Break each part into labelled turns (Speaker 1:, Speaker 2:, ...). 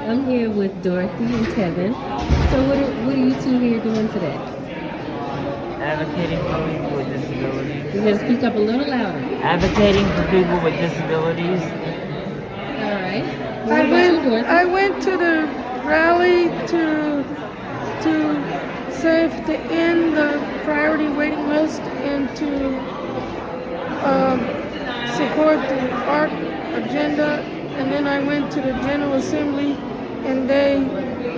Speaker 1: I'm here with Dorothy and Kevin. So what are you two here doing today?
Speaker 2: Advocating for people with disabilities.
Speaker 1: You gotta speak up a little louder.
Speaker 2: Advocating for people with disabilities.
Speaker 1: All right.
Speaker 3: I went to the rally to say to end the priority waiting list and to support the ARC agenda, and then I went to the General Assembly and they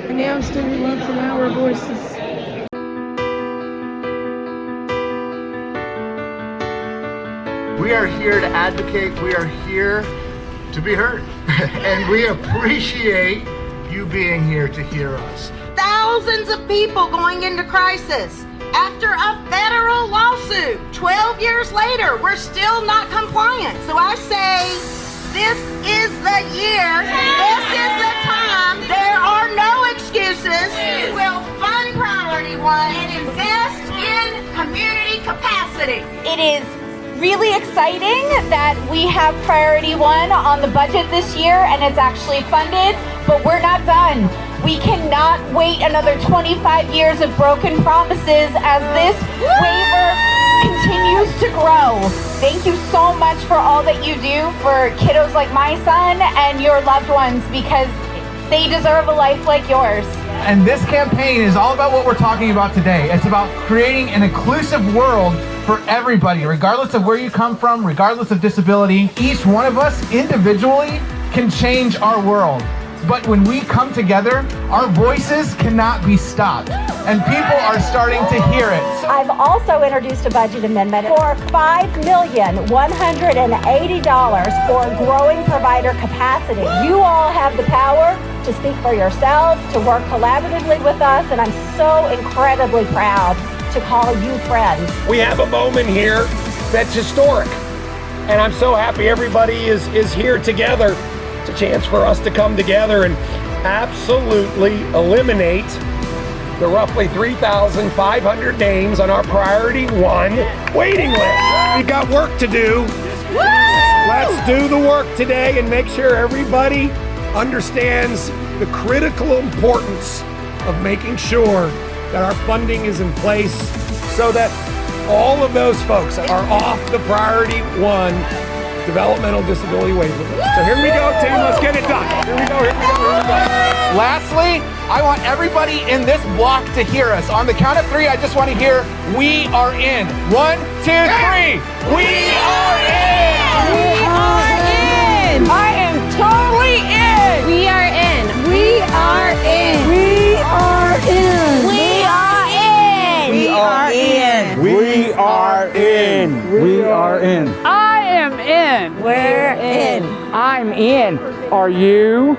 Speaker 3: announced that we want from our voices.
Speaker 4: We are here to advocate, we are here to be heard, and we appreciate you being here to hear us.
Speaker 5: Thousands of people going into crisis after a federal lawsuit. 12 years later, we're still not compliant. So I say, this is the year, this is the time. There are no excuses. We'll fund Priority One and invest in community capacity.
Speaker 6: It is really exciting that we have Priority One on the budget this year and it's actually funded, but we're not done. We cannot wait another 25 years of broken promises as this waiver continues to grow. Thank you so much for all that you do for kiddos like my son and your loved ones, because they deserve a life like yours.
Speaker 7: And this campaign is all about what we're talking about today. It's about creating an inclusive world for everybody, regardless of where you come from, regardless of disability. Each one of us individually can change our world. But when we come together, our voices cannot be stopped. And people are starting to hear it.
Speaker 8: I've also introduced a budget amendment for $5,180 for growing provider capacity. You all have the power to speak for yourselves, to work collaboratively with us, and I'm so incredibly proud to call you friends.
Speaker 9: We have a moment here that's historic, and I'm so happy everybody is here together. It's a chance for us to come together and absolutely eliminate the roughly 3,500 names on our Priority One waiting list. We got work to do. Let's do the work today and make sure everybody understands the critical importance of making sure that our funding is in place so that all of those folks are off the Priority One developmental disability waiver list. So here we go, team, let's get it done. Here we go, here we go, here we go.
Speaker 7: Lastly, I want everybody in this block to hear us. On the count of three, I just want to hear, we are in. 1, 2, 3. We are in!
Speaker 1: We are in!
Speaker 3: I am totally in!
Speaker 1: We are in! We are in!
Speaker 3: We are in!
Speaker 6: We are in!
Speaker 2: We are in!
Speaker 10: We are in. We are in.
Speaker 3: I am in!
Speaker 6: We're in.
Speaker 10: I'm in. Are you?